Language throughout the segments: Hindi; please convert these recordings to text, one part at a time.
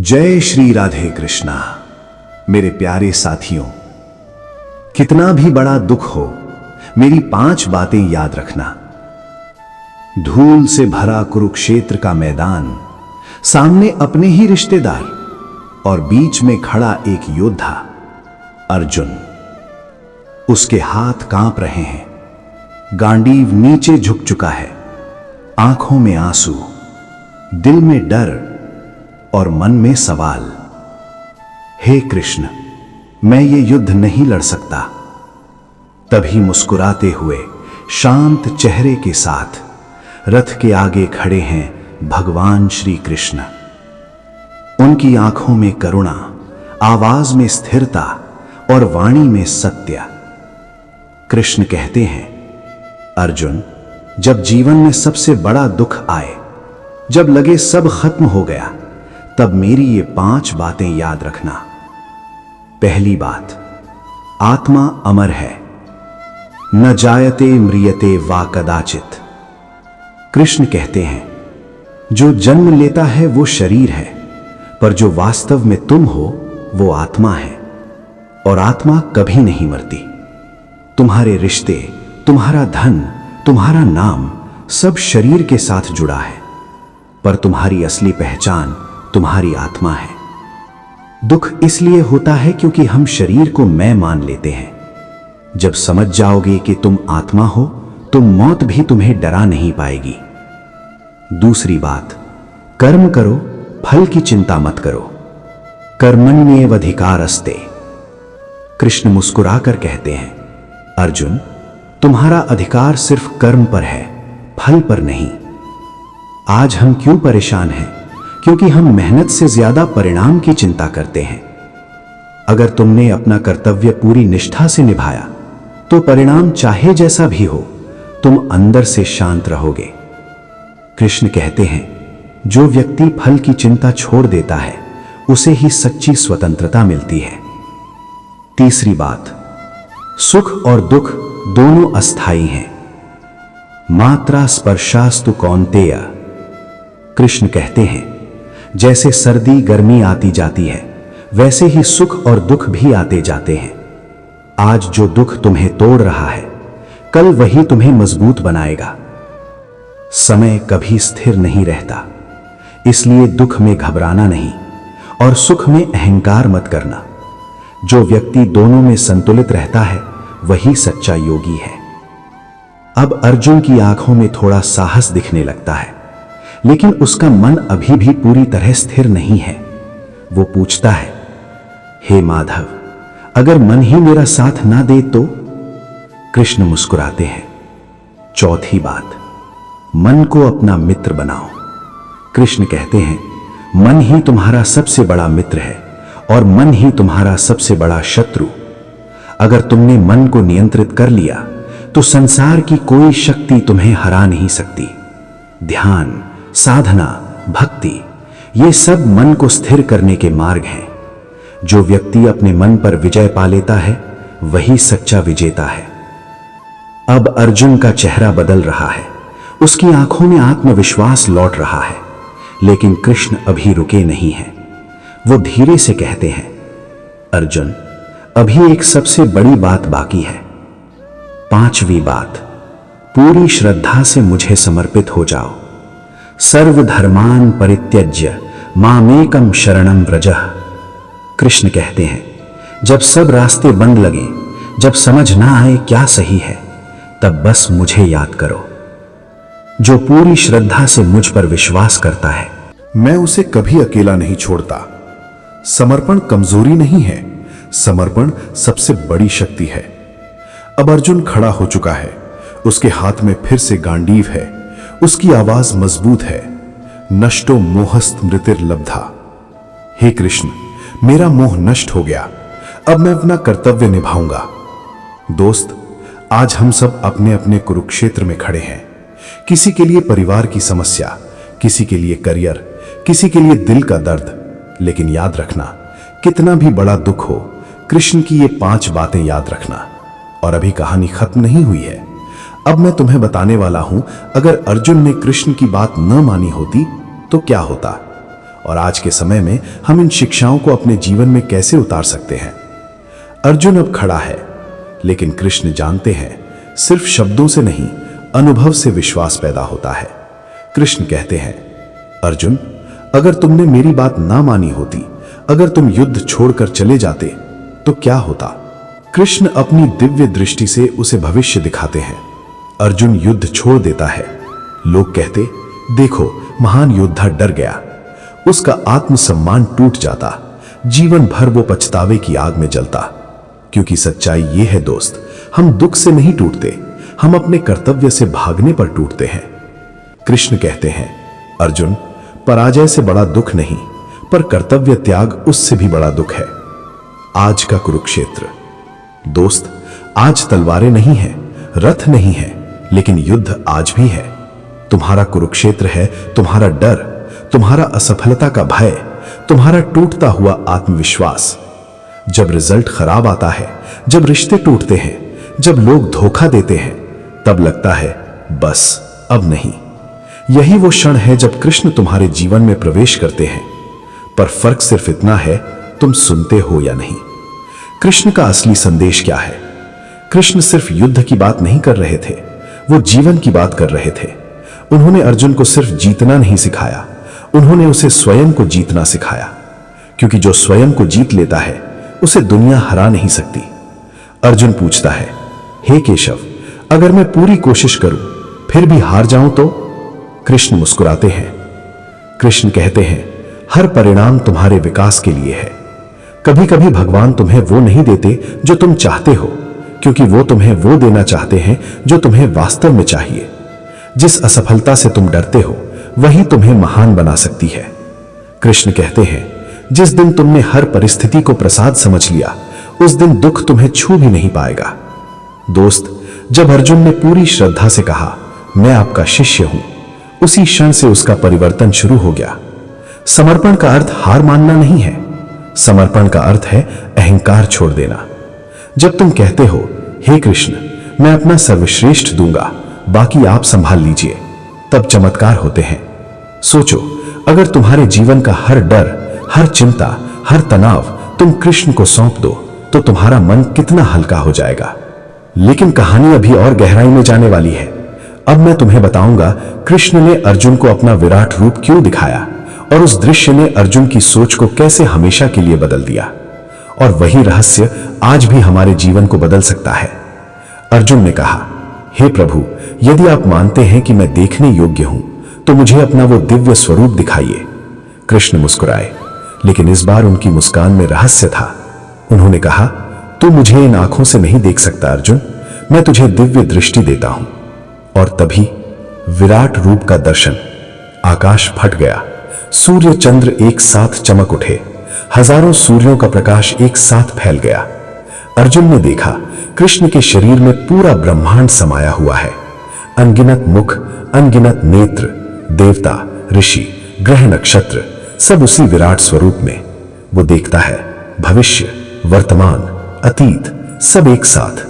जय श्री राधे कृष्णा। मेरे प्यारे साथियों, कितना भी बड़ा दुख हो, मेरी 5 बातें याद रखना। धूल से भरा कुरुक्षेत्र का मैदान, सामने अपने ही रिश्तेदार और बीच में खड़ा एक योद्धा अर्जुन। उसके हाथ कांप रहे हैं, गांडीव नीचे झुक चुका है, आंखों में आंसू, दिल में डर और मन में सवाल। हे कृष्ण, मैं ये युद्ध नहीं लड़ सकता। तभी मुस्कुराते हुए शांत चेहरे के साथ रथ के आगे खड़े हैं भगवान श्री कृष्ण। उनकी आंखों में करुणा, आवाज में स्थिरता और वाणी में सत्य। कृष्ण कहते हैं, अर्जुन, जब जीवन में सबसे बड़ा दुख आए, जब लगे सब खत्म हो गया, तब मेरी ये 5 बातें याद रखना। पहली बात, आत्मा अमर है, न जायते म्रियते वा कदाचित। कृष्ण कहते हैं, जो जन्म लेता है वो शरीर है, पर जो वास्तव में तुम हो वो आत्मा है, और आत्मा कभी नहीं मरती। तुम्हारे रिश्ते, तुम्हारा धन, तुम्हारा नाम सब शरीर के साथ जुड़ा है, पर तुम्हारी असली पहचान तुम्हारी आत्मा है। दुख इसलिए होता है क्योंकि हम शरीर को मैं मान लेते हैं। जब समझ जाओगे कि तुम आत्मा हो, तो मौत भी तुम्हें डरा नहीं पाएगी। दूसरी बात, कर्म करो, फल की चिंता मत करो। कर्मण्येवाधिकारस्ते। कृष्ण मुस्कुराकर कहते हैं, अर्जुन, तुम्हारा अधिकार सिर्फ कर्म पर है, फल पर नहीं। आज हम क्यों परेशान हैं? क्योंकि हम मेहनत से ज्यादा परिणाम की चिंता करते हैं। अगर तुमने अपना कर्तव्य पूरी निष्ठा से निभाया, तो परिणाम चाहे जैसा भी हो, तुम अंदर से शांत रहोगे। कृष्ण कहते हैं, जो व्यक्ति फल की चिंता छोड़ देता है, उसे ही सच्ची स्वतंत्रता मिलती है। तीसरी बात, सुख और दुख दोनों अस्थायी हैं। मात्रा स्पर्शास्तु कौन्तेय। कृष्ण कहते हैं, जैसे सर्दी गर्मी आती जाती है, वैसे ही सुख और दुख भी आते जाते हैं। आज जो दुख तुम्हें तोड़ रहा है, कल वही तुम्हें मजबूत बनाएगा। समय कभी स्थिर नहीं रहता, इसलिए दुख में घबराना नहीं और सुख में अहंकार मत करना। जो व्यक्ति दोनों में संतुलित रहता है, वही सच्चा योगी है। अब अर्जुन की आंखों में थोड़ा साहस दिखने लगता है, लेकिन उसका मन अभी भी पूरी तरह स्थिर नहीं है। वो पूछता है, हे माधव, अगर मन ही मेरा साथ ना दे तो? कृष्ण मुस्कुराते हैं। चौथी बात, मन को अपना मित्र बनाओ। कृष्ण कहते हैं, मन ही तुम्हारा सबसे बड़ा मित्र है और मन ही तुम्हारा सबसे बड़ा शत्रु। अगर तुमने मन को नियंत्रित कर लिया, तो संसार की कोई शक्ति तुम्हें हरा नहीं सकती। ध्यान, साधना, भक्ति, ये सब मन को स्थिर करने के मार्ग हैं। जो व्यक्ति अपने मन पर विजय पा लेता है, वही सच्चा विजेता है। अब अर्जुन का चेहरा बदल रहा है, उसकी आंखों में आत्मविश्वास लौट रहा है। लेकिन कृष्ण अभी रुके नहीं हैं। वो धीरे से कहते हैं, अर्जुन, अभी एक सबसे बड़ी बात बाकी है। 5वीं बात, पूरी श्रद्धा से मुझे समर्पित हो जाओ। सर्वधर्मान परित्यज्य मामेकम शरणं व्रज। कृष्ण कहते हैं, जब सब रास्ते बंद लगे, जब समझ ना आए क्या सही है, तब बस मुझे याद करो। जो पूरी श्रद्धा से मुझ पर विश्वास करता है, मैं उसे कभी अकेला नहीं छोड़ता। समर्पण कमजोरी नहीं है, समर्पण सबसे बड़ी शक्ति है। अब अर्जुन खड़ा हो चुका है, उसके हाथ में फिर से गांडीव है, उसकी आवाज मजबूत है, नष्टो मोहस्त मृतिर्लब्धा। हे कृष्ण, मेरा मोह नष्ट हो गया, अब मैं अपना कर्तव्य निभाऊंगा। दोस्त, आज हम सब अपने अपने कुरुक्षेत्र में खड़े हैं। किसी के लिए परिवार की समस्या, किसी के लिए करियर, किसी के लिए दिल का दर्द। लेकिन याद रखना, कितना भी बड़ा दुख हो, कृष्ण की ये 5 बातें याद रखना। और अभी कहानी खत्म नहीं हुई है। अब मैं तुम्हें बताने वाला हूं, अगर अर्जुन ने कृष्ण की बात न मानी होती तो क्या होता, और आज के समय में हम इन शिक्षाओं को अपने जीवन में कैसे उतार सकते हैं। अर्जुन अब खड़ा है, लेकिन कृष्ण जानते हैं सिर्फ शब्दों से नहीं, अनुभव से विश्वास पैदा होता है। कृष्ण कहते हैं, अर्जुन, अगर तुमने मेरी बात ना मानी होती, अगर तुम युद्ध छोड़कर चले जाते तो क्या होता। कृष्ण अपनी दिव्य दृष्टि से उसे भविष्य दिखाते हैं। अर्जुन युद्ध छोड़ देता है। लोग कहते, देखो महान योद्धा डर गया। उसका आत्मसम्मान टूट जाता, जीवन भर वो पछतावे की आग में जलता। क्योंकि सच्चाई ये है दोस्त, हम दुख से नहीं टूटते, हम अपने कर्तव्य से भागने पर टूटते हैं। कृष्ण कहते हैं, अर्जुन, पराजय से बड़ा दुख नहीं, पर कर्तव्य त्याग उससे भी बड़ा दुख है। आज का कुरुक्षेत्र। दोस्त, आज तलवारें नहीं है, रथ नहीं है, लेकिन युद्ध आज भी है। तुम्हारा कुरुक्षेत्र है तुम्हारा डर, तुम्हारा असफलता का भय, तुम्हारा टूटता हुआ आत्मविश्वास। जब रिजल्ट खराब आता है, जब रिश्ते टूटते हैं, जब लोग धोखा देते हैं, तब लगता है बस अब नहीं। यही वो क्षण है जब कृष्ण तुम्हारे जीवन में प्रवेश करते हैं। पर फर्क सिर्फ इतना है, तुम सुनते हो या नहीं। कृष्ण का असली संदेश क्या है? कृष्ण सिर्फ युद्ध की बात नहीं कर रहे थे, वो जीवन की बात कर रहे थे। उन्होंने अर्जुन को सिर्फ जीतना नहीं सिखाया, उन्होंने उसे स्वयं को जीतना सिखाया। क्योंकि जो स्वयं को जीत लेता है, उसे दुनिया हरा नहीं सकती। अर्जुन पूछता है, हे केशव, अगर मैं पूरी कोशिश करूं फिर भी हार जाऊं तो? कृष्ण मुस्कुराते हैं। कृष्ण कहते हैं, हर परिणाम तुम्हारे विकास के लिए है। कभी कभी भगवान तुम्हें वो नहीं देते जो तुम चाहते हो, क्योंकि वो तुम्हें वो देना चाहते हैं जो तुम्हें वास्तव में चाहिए। जिस असफलता से तुम डरते हो, वही तुम्हें महान बना सकती है। कृष्ण कहते हैं, जिस दिन तुमने हर परिस्थिति को प्रसाद समझ लिया, उस दिन दुख तुम्हें छू भी नहीं पाएगा। दोस्त, जब अर्जुन ने पूरी श्रद्धा से कहा, मैं आपका शिष्य हूं, उसी क्षण से उसका परिवर्तन शुरू हो गया। समर्पण का अर्थ हार मानना नहीं है, समर्पण का अर्थ है अहंकार छोड़ देना। जब तुम कहते हो, हे कृष्ण, मैं अपना सर्वश्रेष्ठ दूंगा, बाकी आप संभाल लीजिए, तब चमत्कार होते हैं। सोचो, अगर तुम्हारे जीवन का हर डर, हर चिंता, हर तनाव तुम कृष्ण को सौंप दो, तो तुम्हारा मन कितना हल्का हो जाएगा। लेकिन कहानी अभी और गहराई में जाने वाली है। अब मैं तुम्हें बताऊंगा कृष्ण ने अर्जुन को अपना विराट रूप क्यों दिखाया, और उस दृश्य ने अर्जुन की सोच को कैसे हमेशा के लिए बदल दिया। और वही रहस्य आज भी हमारे जीवन को बदल सकता है। अर्जुन ने कहा, हे प्रभु, यदि आप मानते हैं कि मैं देखने योग्य हूं, तो मुझे अपना वो दिव्य स्वरूप दिखाइए। कृष्ण मुस्कुराए, लेकिन इस बार उनकी मुस्कान में रहस्य था। उन्होंने कहा, तू मुझे इन आंखों से नहीं देख सकता अर्जुन, मैं तुझे दिव्य दृष्टि देता हूं। और तभी विराट रूप का दर्शन। आकाश फट गया, सूर्य चंद्र एक साथ चमक उठे, हजारों सूर्यों का प्रकाश एक साथ फैल गया। अर्जुन ने देखा, कृष्ण के शरीर में पूरा ब्रह्मांड समाया हुआ है। अनगिनत मुख, अनगिनत नेत्र, देवता, ऋषि, ग्रह, नक्षत्र, सब उसी विराट स्वरूप में। वो देखता है भविष्य, वर्तमान, अतीत, सब एक साथ।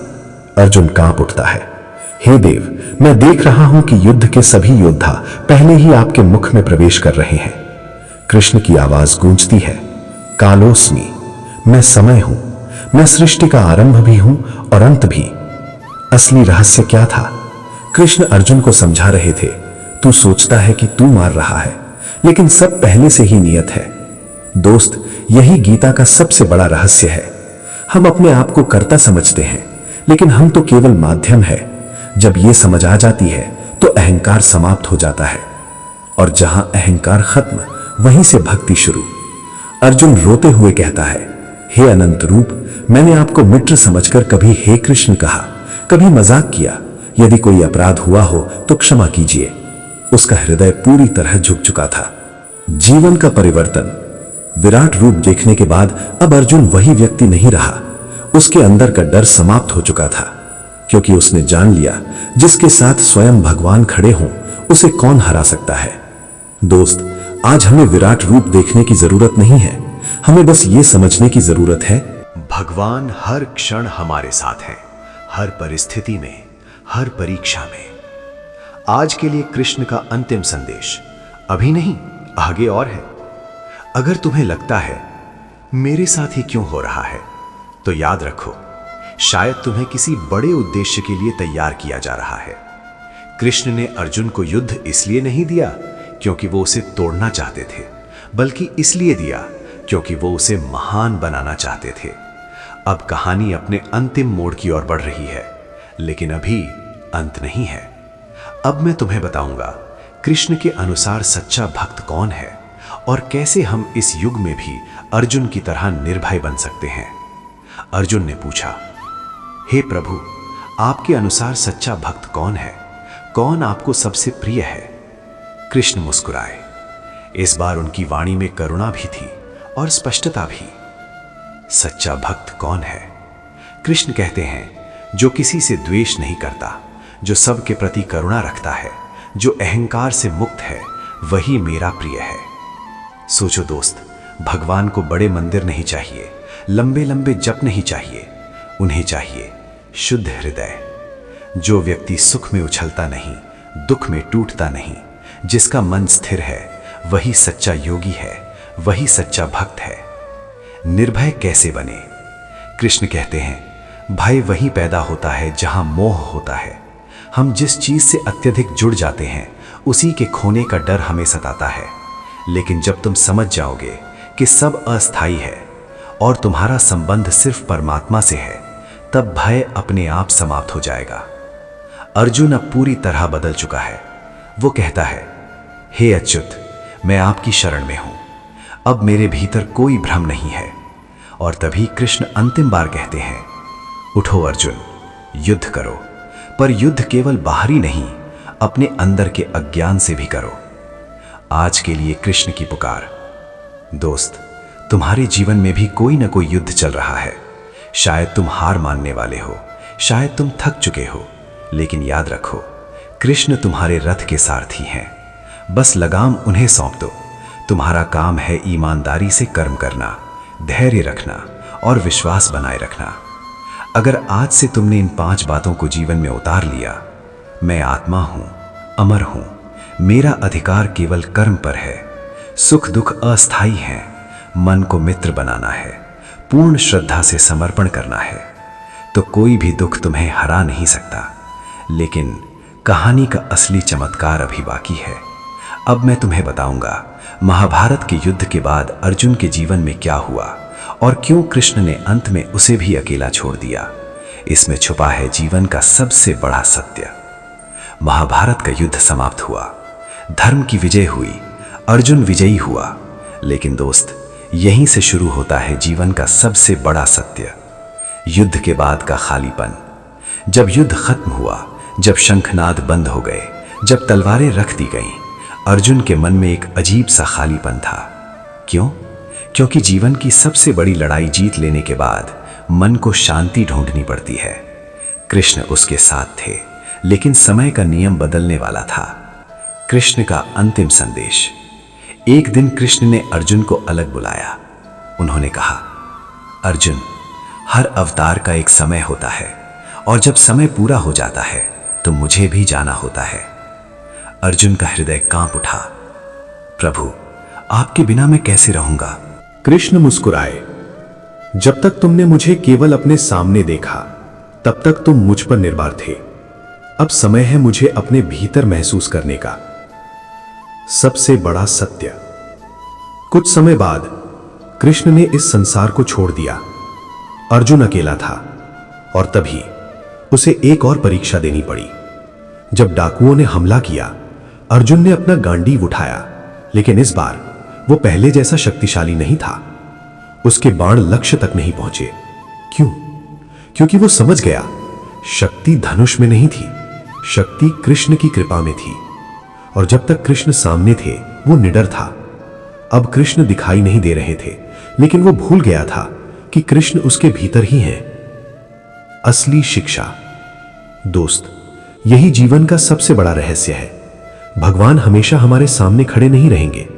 अर्जुन कांप उठता है। हे देव, मैं देख रहा हूं कि युद्ध के सभी योद्धा पहले ही आपके मुख में प्रवेश कर रहे हैं। कृष्ण की आवाज गूंजती है, कालोस्मि, मैं समय हूं, मैं सृष्टि का आरंभ भी हूं और अंत भी। असली रहस्य क्या था? कृष्ण अर्जुन को समझा रहे थे, तू सोचता है कि तू मार रहा है, लेकिन सब पहले से ही नियत है। दोस्त, यही गीता का सबसे बड़ा रहस्य है। हम अपने आप को कर्ता समझते हैं, लेकिन हम तो केवल माध्यम है। जब ये समझ आ जाती है तो अहंकार समाप्त हो जाता है, और जहां अहंकार खत्म, वहीं से भक्ति शुरू। अर्जुन रोते हुए कहता है, हे अनंत रूप, मैंने आपको मित्र समझकर कभी हे कृष्ण कहा, कभी मजाक किया। यदि कोई अपराध हुआ हो तो क्षमा कीजिए। उसका हृदय पूरी तरह झुक चुका था। जीवन का परिवर्तन। विराट रूप देखने के बाद अब अर्जुन वही व्यक्ति नहीं रहा। उसके अंदर का डर समाप्त हो चुका था, क्योंकि उसने जान लिया, जिसके साथ स्वयं भगवान खड़े हों, उसे कौन हरा सकता है। दोस्त, आज हमें विराट रूप देखने की जरूरत नहीं है, हमें बस ये समझने की जरूरत है, भगवान हर क्षण हमारे साथ है, हर परिस्थिति में, हर परीक्षा में। आज के लिए कृष्ण का अंतिम संदेश, अभी नहीं, आगे और है। अगर तुम्हें लगता है मेरे साथ ही क्यों हो रहा है, तो याद रखो, शायद तुम्हें किसी बड़े उद्देश्य के लिए तैयार किया जा रहा है। कृष्ण ने अर्जुन को युद्ध इसलिए नहीं दिया क्योंकि वो उसे तोड़ना चाहते थे, बल्कि इसलिए दिया क्योंकि वो उसे महान बनाना चाहते थे। अब कहानी अपने अंतिम मोड़ की ओर बढ़ रही है, लेकिन अभी अंत नहीं है। अब मैं तुम्हें बताऊंगा कृष्ण के अनुसार सच्चा भक्त कौन है और कैसे हम इस युग में भी अर्जुन की तरह निर्भय बन सकते हैं। अर्जुन ने पूछा, हे प्रभु, आपके अनुसार सच्चा भक्त कौन है? कौन आपको सबसे प्रिय है? कृष्ण मुस्कुराए। इस बार उनकी वाणी में करुणा भी थी और स्पष्टता भी। सच्चा भक्त कौन है? कृष्ण कहते हैं, जो किसी से द्वेष नहीं करता, जो सबके प्रति करुणा रखता है, जो अहंकार से मुक्त है, वही मेरा प्रिय है। सोचो दोस्त, भगवान को बड़े मंदिर नहीं चाहिए, लंबे लंबे जप नहीं चाहिए, उन्हें चाहिए शुद्ध हृदय। जो व्यक्ति सुख में उछलता नहीं, दुख में टूटता नहीं, जिसका मन स्थिर है, वही सच्चा योगी है, वही सच्चा भक्त है। निर्भय कैसे बने? कृष्ण कहते हैं, भय वहीं पैदा होता है जहां मोह होता है। हम जिस चीज से अत्यधिक जुड़ जाते हैं, उसी के खोने का डर हमें सताता है। लेकिन जब तुम समझ जाओगे कि सब अस्थायी है और तुम्हारा संबंध सिर्फ परमात्मा से है, तब भय अपने आप समाप्त हो जाएगा। अर्जुन अब पूरी तरह बदल चुका है। वो कहता है, हे अच्युत, मैं आपकी शरण में हूं, अब मेरे भीतर कोई भ्रम नहीं है। और तभी कृष्ण अंतिम बार कहते हैं, उठो अर्जुन, युद्ध करो, पर युद्ध केवल बाहरी नहीं, अपने अंदर के अज्ञान से भी करो। आज के लिए कृष्ण की पुकार। दोस्त, तुम्हारे जीवन में भी कोई ना कोई युद्ध चल रहा है। शायद तुम हार मानने वाले हो, शायद तुम थक चुके हो, लेकिन याद रखो, कृष्ण तुम्हारे रथ के सारथी हैं। बस लगाम उन्हें सौंप दो। तुम्हारा काम है ईमानदारी से कर्म करना, धैर्य रखना और विश्वास बनाए रखना। अगर आज से तुमने इन 5 बातों को जीवन में उतार लिया, मैं आत्मा हूं, अमर हूं, मेरा अधिकार केवल कर्म पर है, सुख दुख अस्थायी हैं, मन को मित्र बनाना है, पूर्ण श्रद्धा से समर्पण करना है, तो कोई भी दुख तुम्हें हरा नहीं सकता। लेकिन कहानी का असली चमत्कार अभी बाकी है। अब मैं तुम्हें बताऊंगा महाभारत के युद्ध के बाद अर्जुन के जीवन में क्या हुआ और क्यों कृष्ण ने अंत में उसे भी अकेला छोड़ दिया। इसमें छुपा है जीवन का सबसे बड़ा सत्य। महाभारत का युद्ध समाप्त हुआ, धर्म की विजय हुई, अर्जुन विजयी हुआ। लेकिन दोस्त, यहीं से शुरू होता है जीवन का सबसे बड़ा सत्य, युद्ध के बाद का खालीपन। जब युद्ध खत्म हुआ, जब शंखनाद बंद हो गए, जब तलवारें रख दी गईं, अर्जुन के मन में एक अजीब सा खालीपन था। क्यों? क्योंकि जीवन की सबसे बड़ी लड़ाई जीत लेने के बाद मन को शांति ढूंढनी पड़ती है। कृष्ण उसके साथ थे, लेकिन समय का नियम बदलने वाला था। कृष्ण का अंतिम संदेश। एक दिन कृष्ण ने अर्जुन को अलग बुलाया। उन्होंने कहा, अर्जुन, हर अवतार का एक समय होता है और जब समय पूरा हो जाता है तो मुझे भी जाना होता है। अर्जुन का हृदय कांप उठा। प्रभु, आपके बिना मैं कैसे रहूंगा? कृष्ण मुस्कुराए। जब तक तुमने मुझे केवल अपने सामने देखा, तब तक तुम मुझ पर निर्भर थे। अब समय है मुझे अपने भीतर महसूस करने का। सबसे बड़ा सत्य। कुछ समय बाद कृष्ण ने इस संसार को छोड़ दिया। अर्जुन अकेला था और तभी उसे एक और परीक्षा देनी पड़ी। जब डाकुओं ने हमला किया, अर्जुन ने अपना गांडीव उठाया, लेकिन इस बार वो पहले जैसा शक्तिशाली नहीं था। उसके बाण लक्ष्य तक नहीं पहुंचे। क्यों? क्योंकि वो समझ गया, शक्ति धनुष में नहीं थी, शक्ति कृष्ण की कृपा में थी। और जब तक कृष्ण सामने थे, वो निडर था। अब कृष्ण दिखाई नहीं दे रहे थे, लेकिन वो भूल गया था कि कृष्ण उसके भीतर ही हैं। असली शिक्षा। दोस्त, यही जीवन का सबसे बड़ा रहस्य है। भगवान हमेशा हमारे सामने खड़े नहीं रहेंगे।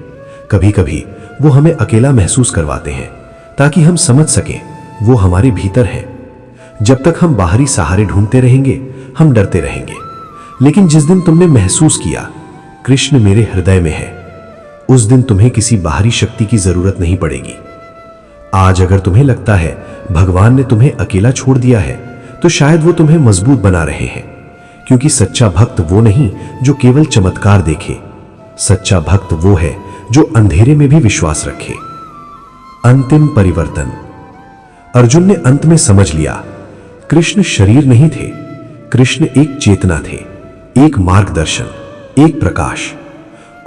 कभी कभी वो हमें अकेला महसूस करवाते हैं ताकि हम समझ सकें वो हमारे भीतर है। जब तक हम बाहरी सहारे ढूंढते रहेंगे, हम डरते रहेंगे। लेकिन जिस दिन तुमने महसूस किया कृष्ण मेरे हृदय में है, उस दिन तुम्हें किसी बाहरी शक्ति की जरूरत नहीं पड़ेगी। आज अगर तुम्हें लगता है भगवान ने तुम्हें अकेला छोड़ दिया है, तो शायद वो तुम्हें मजबूत बना रहे हैं, क्योंकि सच्चा भक्त वो नहीं जो केवल चमत्कार देखे। सच्चा भक्त वो है जो अंधेरे में भी विश्वास रखे। अंतिम परिवर्तन। अर्जुन ने अंत में समझ लिया, कृष्ण शरीर नहीं थे, कृष्ण एक चेतना थे, एक मार्गदर्शन, एक प्रकाश।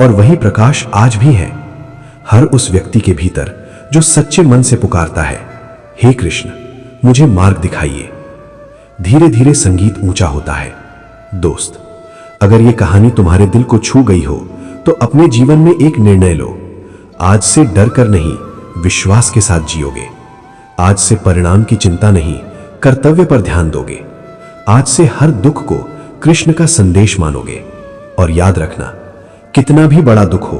और वही प्रकाश आज भी है हर उस व्यक्ति के भीतर जो सच्चे मन से पुकारता है, हे कृष्ण मुझे मार्ग दिखाइए। धीरे धीरे संगीत ऊंचा होता है। दोस्त, अगर यह कहानी तुम्हारे दिल को छू गई हो तो अपने जीवन में एक निर्णय लो। आज से डर कर नहीं, विश्वास के साथ जियोगे। आज से परिणाम की चिंता नहीं, कर्तव्य पर ध्यान दोगे। आज से हर दुख को कृष्ण का संदेश मानोगे। और याद रखना, कितना भी बड़ा दुख हो,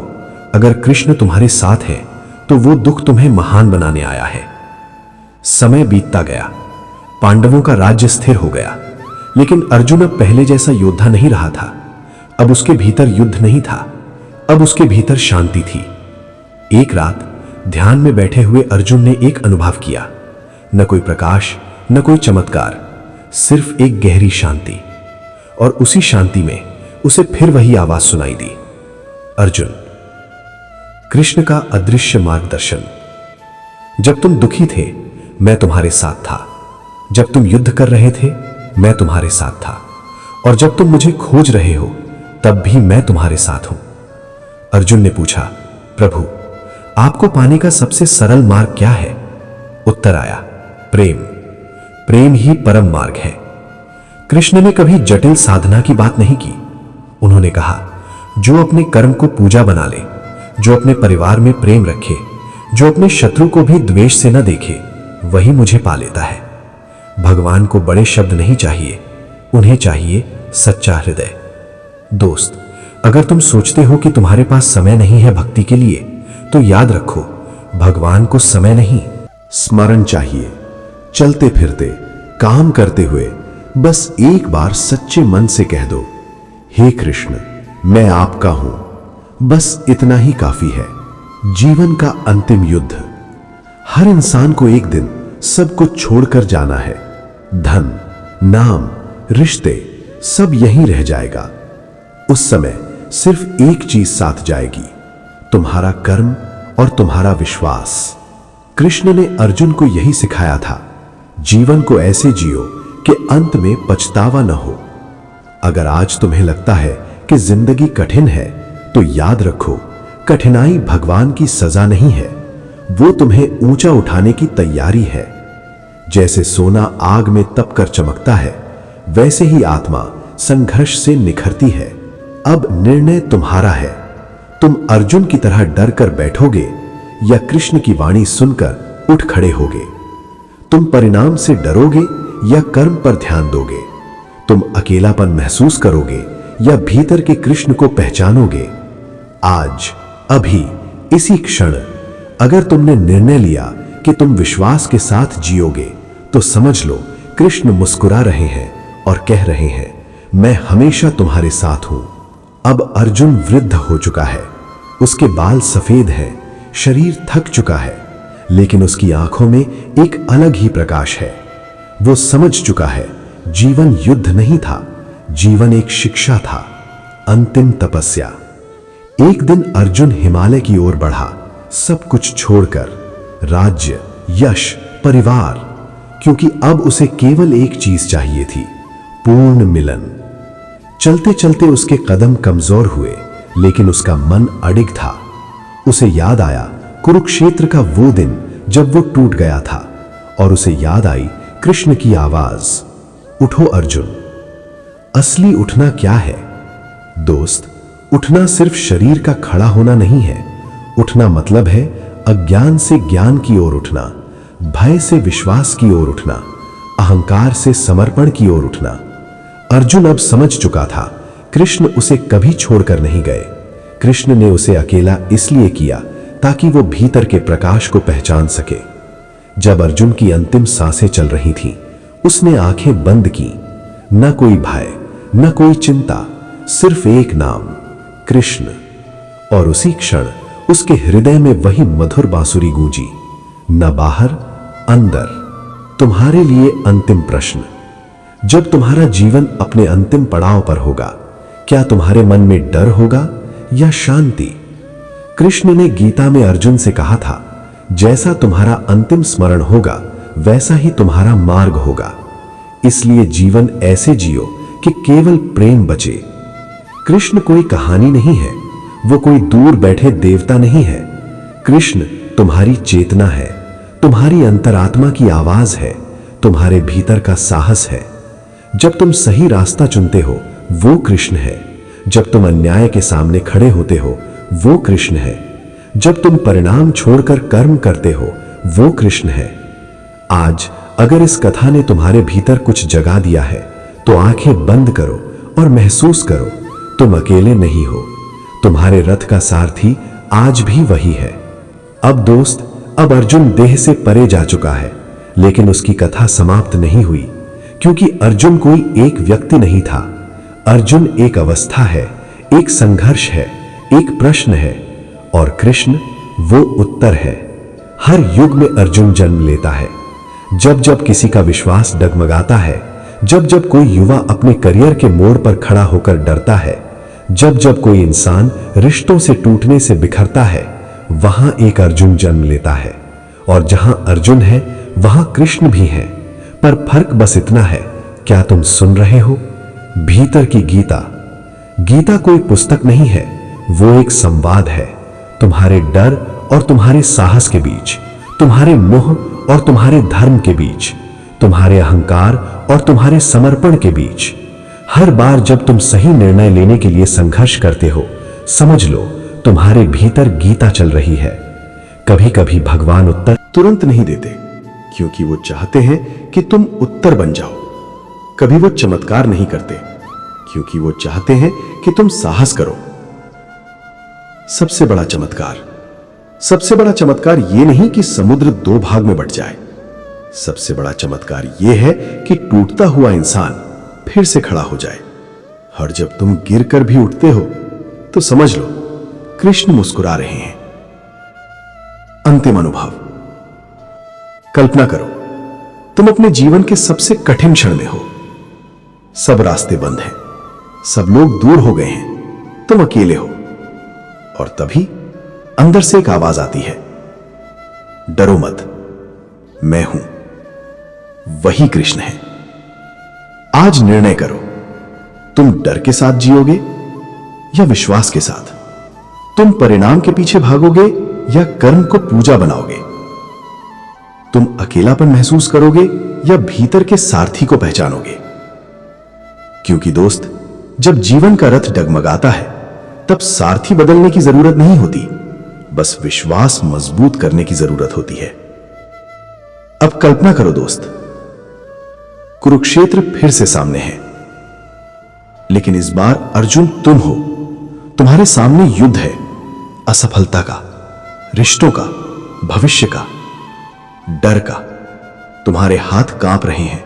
अगर कृष्ण तुम्हारे साथ है तो वो दुख तुम्हें महान बनाने आया है। समय बीतता गया, पांडवों का राज्य स्थिर हो गया, लेकिन अर्जुन अब पहले जैसा योद्धा नहीं रहा था। अब उसके भीतर युद्ध नहीं था, अब उसके भीतर शांति थी। एक रात ध्यान में बैठे हुए अर्जुन ने एक अनुभव किया। न कोई प्रकाश, न कोई चमत्कार, सिर्फ एक गहरी शांति। और उसी शांति में उसे फिर वही आवाज सुनाई दी, अर्जुन। कृष्ण का अदृश्य मार्गदर्शन। जब तुम दुखी थे, मैं तुम्हारे साथ था। जब तुम युद्ध कर रहे थे, मैं तुम्हारे साथ था। और जब तुम मुझे खोज रहे हो, तब भी मैं तुम्हारे साथ हूं। अर्जुन ने पूछा, प्रभु आपको पाने का सबसे सरल मार्ग क्या है? उत्तर आया, प्रेम। प्रेम ही परम मार्ग है। कृष्ण ने कभी जटिल साधना की बात नहीं की। उन्होंने कहा, जो अपने कर्म को पूजा बना ले, जो अपने परिवार में प्रेम रखे, जो अपने शत्रु को भी द्वेष से न देखे, वही मुझे पा लेता है। भगवान को बड़े शब्द नहीं चाहिए, उन्हें चाहिए सच्चा हृदय। दोस्त, अगर तुम सोचते हो कि तुम्हारे पास समय नहीं है भक्ति के लिए, तो याद रखो, भगवान को समय नहीं, स्मरण चाहिए। चलते फिरते, काम करते हुए बस एक बार सच्चे मन से कह दो, हे कृष्ण मैं आपका हूं। बस इतना ही काफी है। जीवन का अंतिम युद्ध। हर इंसान को एक दिन सब कुछ छोड़कर जाना है। धन, नाम, रिश्ते सब यहीं रह जाएगा। उस समय सिर्फ एक चीज साथ जाएगी, तुम्हारा कर्म और तुम्हारा विश्वास। कृष्ण ने अर्जुन को यही सिखाया था, जीवन को ऐसे जियो कि अंत में पछतावा न हो। अगर आज तुम्हें लगता है कि जिंदगी कठिन है, तो याद रखो, कठिनाई भगवान की सजा नहीं है, वो तुम्हें ऊंचा उठाने की तैयारी है। जैसे सोना आग में तपकर चमकता है, वैसे ही आत्मा संघर्ष से निखरती है। अब निर्णय तुम्हारा है। तुम अर्जुन की तरह डर कर बैठोगे या कृष्ण की वाणी सुनकर उठ खड़े होगे। तुम परिणाम से डरोगे या कर्म पर ध्यान दोगे। तुम अकेलापन महसूस करोगे या भीतर के कृष्ण को पहचानोगे। आज, अभी, इसी क्षण अगर तुमने निर्णय लिया कि तुम विश्वास के साथ जियोगे, तो समझ लो कृष्ण मुस्कुरा रहे हैं और कह रहे हैं, मैं हमेशा तुम्हारे साथ हूं। अब अर्जुन वृद्ध हो चुका है, उसके बाल सफेद हैं, शरीर थक चुका है, लेकिन उसकी आंखों में एक अलग ही प्रकाश है। वो समझ चुका है, जीवन युद्ध नहीं था, जीवन एक शिक्षा था, अंतिम तपस्या। एक दिन अर्जुन हिमालय की ओर बढ़ा, सब कुछ छोड़कर, राज्य, यश, परिवार, क्योंकि अब उसे केवल एक चीज चाहिए थी, पूर्ण मिलन। चलते चलते उसके कदम कमजोर हुए, लेकिन उसका मन अडिग था। उसे याद आया कुरुक्षेत्र का वो दिन जब वो टूट गया था, और उसे याद आई कृष्ण की आवाज, उठो अर्जुन। असली उठना क्या है? दोस्त, उठना सिर्फ शरीर का खड़ा होना नहीं है। उठना मतलब है अज्ञान से ज्ञान की ओर उठना, भय से विश्वास की ओर उठना, अहंकार से समर्पण की ओर उठना। अर्जुन अब समझ चुका था, कृष्ण उसे कभी छोड़कर नहीं गए। कृष्ण ने उसे अकेला इसलिए किया ताकि वो भीतर के प्रकाश को पहचान सके। जब अर्जुन की अंतिम सांसें चल रही थीं, उसने आंखें बंद की। न कोई भय, न कोई चिंता, सिर्फ एक नाम, कृष्ण। और उसी क्षण उसके हृदय में वही मधुर बांसुरी गूंजी, न बाहर अंदर। तुम्हारे लिए अंतिम प्रश्न, जब तुम्हारा जीवन अपने अंतिम पड़ाव पर होगा, क्या तुम्हारे मन में डर होगा या शांति? कृष्ण ने गीता में अर्जुन से कहा था, जैसा तुम्हारा अंतिम स्मरण होगा वैसा ही तुम्हारा मार्ग होगा। इसलिए जीवन ऐसे जियो कि केवल प्रेम बचे। कृष्ण कोई कहानी नहीं है, वो कोई दूर बैठे देवता नहीं है। कृष्ण तुम्हारी चेतना है, तुम्हारी अंतरात्मा की आवाज है, तुम्हारे भीतर का साहस है। जब तुम सही रास्ता चुनते हो वो कृष्ण है। जब तुम अन्याय के सामने खड़े होते हो वो कृष्ण है। जब तुम परिणाम छोड़कर कर्म करते हो वो कृष्ण है। आज अगर इस कथा ने तुम्हारे भीतर कुछ जगा दिया है तो आंखें बंद करो और महसूस करो, तुम अकेले नहीं हो। तुम्हारे रथ का सारथी आज भी वही है। अब दोस्त, अब अर्जुन देह से परे जा चुका है, लेकिन उसकी कथा समाप्त नहीं हुई, क्योंकि अर्जुन कोई एक व्यक्ति नहीं था। अर्जुन एक अवस्था है, एक संघर्ष है, एक प्रश्न है, और कृष्ण वो उत्तर है। हर युग में अर्जुन जन्म लेता है। जब जब किसी का विश्वास डगमगाता है, जब जब कोई युवा अपने करियर के मोड़ पर खड़ा होकर डरता है, जब जब कोई इंसान रिश्तों से टूटने से बिखरता है, वहां एक अर्जुन जन्म लेता है। और जहां अर्जुन है वहां कृष्ण भी है। पर फर्क बस इतना है, क्या तुम सुन रहे हो? भीतर की गीता। गीता कोई पुस्तक नहीं है, वो एक संवाद है। तुम्हारे डर और तुम्हारे साहस के बीच, तुम्हारे मोह और तुम्हारे धर्म के बीच, तुम्हारे अहंकार और तुम्हारे समर्पण के बीच। हर बार जब तुम सही निर्णय लेने के लिए संघर्ष करते हो, समझ लो तुम्हारे भीतर गीता चल रही है। कभी कभी भगवान उत्तर तुरंत नहीं देते, क्योंकि वो चाहते हैं कि तुम उत्तर बन जाओ। कभी वो चमत्कार नहीं करते, क्योंकि वो चाहते हैं कि तुम साहस करो। सबसे बड़ा चमत्कार ये नहीं कि समुद्र दो भाग में बट जाए। सबसे बड़ा चमत्कार ये है कि टूटता हुआ इंसान फिर से खड़ा हो जाए। और जब तुम गिरकर भी उठते हो तो समझ लो कृष्ण मुस्कुरा रहे हैं। अंतिम अनुभव। कल्पना करो, तुम अपने जीवन के सबसे कठिन क्षण में हो। सब रास्ते बंद हैं, सब लोग दूर हो गए हैं, तुम अकेले हो। और तभी अंदर से एक आवाज आती है, डरो मत, मैं हूं। वही कृष्ण है। आज निर्णय करो, तुम डर के साथ जियोगे या विश्वास के साथ? तुम परिणाम के पीछे भागोगे या कर्म को पूजा बनाओगे? तुम अकेलापन महसूस करोगे या भीतर के सारथी को पहचानोगे? क्योंकि दोस्त, जब जीवन का रथ डगमगाता है तब सारथी बदलने की जरूरत नहीं होती, बस विश्वास मजबूत करने की जरूरत होती है। अब कल्पना करो दोस्त, कुरुक्षेत्र फिर से सामने है, लेकिन इस बार अर्जुन तुम हो। तुम्हारे सामने युद्ध है, असफलता का, रिश्तों का, भविष्य का, डर का। तुम्हारे हाथ कांप रहे हैं,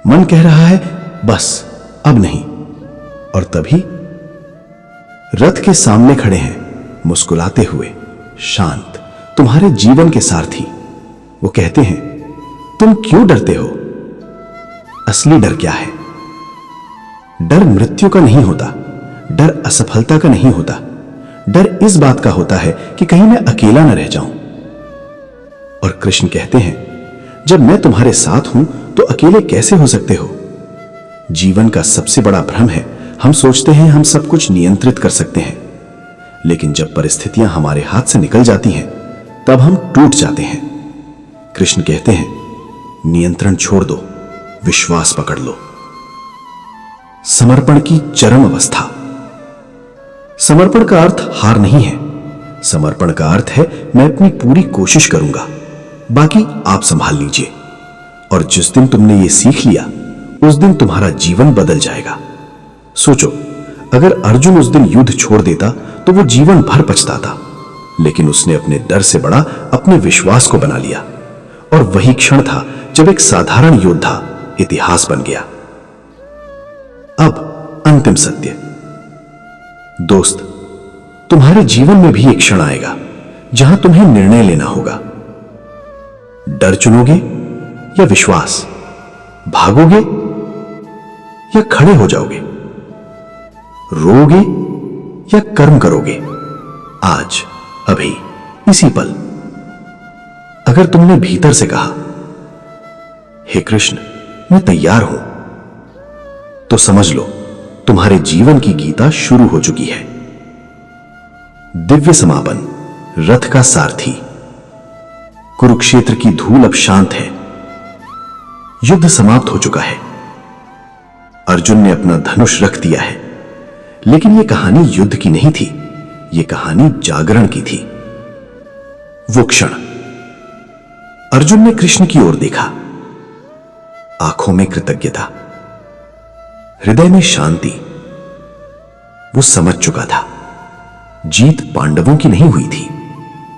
मन कह रहा है बस अब नहीं। और तभी रथ के सामने खड़े हैं मुस्कुराते हुए, शांत, तुम्हारे जीवन के सारथी। वो कहते हैं, तुम क्यों डरते हो? असली डर क्या है? डर मृत्यु का नहीं होता, डर असफलता का नहीं होता। डर इस बात का होता है कि कहीं मैं अकेला न रह जाऊं। और कृष्ण कहते हैं, जब मैं तुम्हारे साथ हूं तो अकेले कैसे हो सकते हो? जीवन का सबसे बड़ा भ्रम है, हम सोचते हैं हम सब कुछ नियंत्रित कर सकते हैं, लेकिन जब परिस्थितियां हमारे हाथ से निकल जाती हैं तब हम टूट जाते हैं। कृष्ण कहते हैं, नियंत्रण छोड़ दो, विश्वास पकड़ लो। समर्पण की चरम अवस्था। समर्पण का अर्थ हार नहीं है। समर्पण का अर्थ है मैं अपनी पूरी कोशिश करूंगा, बाकी आप संभाल लीजिए। और जिस दिन तुमने ये सीख लिया उस दिन तुम्हारा जीवन बदल जाएगा। सोचो, अगर अर्जुन उस दिन युद्ध छोड़ देता तो वो जीवन भर पछताता, लेकिन उसने अपने डर से बड़ा अपने विश्वास को बना लिया। और वही क्षण था जब एक साधारण योद्धा इतिहास बन गया। अब अंतिम सत्य। दोस्त, तुम्हारे जीवन में भी एक क्षण आएगा जहां तुम्हें निर्णय लेना होगा। डर चुनोगे या विश्वास? भागोगे या खड़े हो जाओगे? रोगे या कर्म करोगे? आज, अभी, इसी पल। अगर तुमने भीतर से कहा, हे कृष्ण, मैं तैयार हूं, तो समझ लो तुम्हारे जीवन की गीता शुरू हो चुकी है। दिव्य समापन, रथ का सारथी। कुरुक्षेत्र की धूल अब शांत है। युद्ध समाप्त हो चुका है। अर्जुन ने अपना धनुष रख दिया है। लेकिन यह कहानी युद्ध की नहीं थी, यह कहानी जागरण की थी। वो क्षण, अर्जुन ने कृष्ण की ओर देखा, आंखों में कृतज्ञता, हृदय में शांति। वो समझ चुका था, जीत पांडवों की नहीं हुई थी,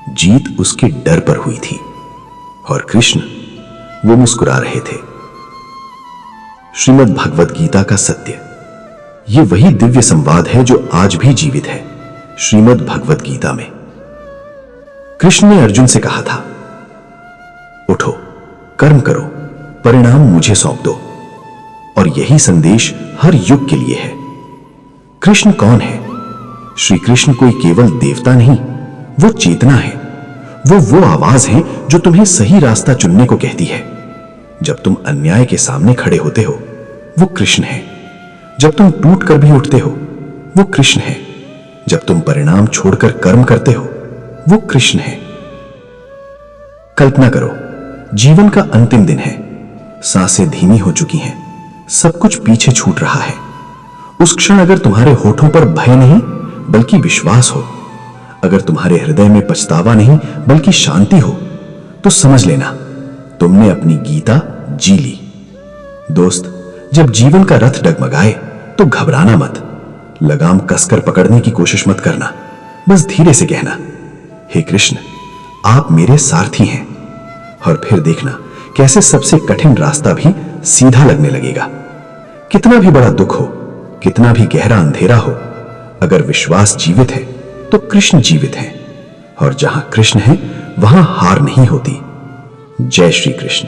जीत उसके डर पर हुई थी। और कृष्ण, वो मुस्कुरा रहे थे। श्रीमद् भगवद गीता का सत्य, ये वही दिव्य संवाद है जो आज भी जीवित है। श्रीमद् भगवद गीता में कृष्ण ने अर्जुन से कहा था, उठो, कर्म करो, परिणाम मुझे सौंप दो। और यही संदेश हर युग के लिए है। कृष्ण कौन है? श्री कृष्ण कोई केवल देवता नहीं, वो चेतना है। वो आवाज है जो तुम्हें सही रास्ता चुनने को कहती है। जब तुम अन्याय के सामने खड़े होते हो, वो कृष्ण है। जब तुम टूट कर भी उठते हो, वो कृष्ण है। जब तुम परिणाम छोड़कर कर्म करते हो, वो कृष्ण है। कल्पना करो, जीवन का अंतिम दिन है, सांसें धीमी हो चुकी हैं, सब कुछ पीछे छूट रहा है। उस क्षण अगर तुम्हारे होठों पर भय नहीं बल्कि विश्वास हो, अगर तुम्हारे हृदय में पछतावा नहीं बल्कि शांति हो, तो समझ लेना तुमने अपनी गीता जी ली। दोस्त, जब जीवन का रथ डगमगाए तो घबराना मत, लगाम कसकर पकड़ने की कोशिश मत करना, बस धीरे से कहना, हे कृष्ण, आप मेरे सारथी हैं। और फिर देखना कैसे सबसे कठिन रास्ता भी सीधा लगने लगेगा। कितना भी बड़ा दुख हो, कितना भी गहरा अंधेरा हो, अगर विश्वास जीवित है तो कृष्ण जीवित है। और जहां कृष्ण है वहां हार नहीं होती। जय श्री कृष्ण।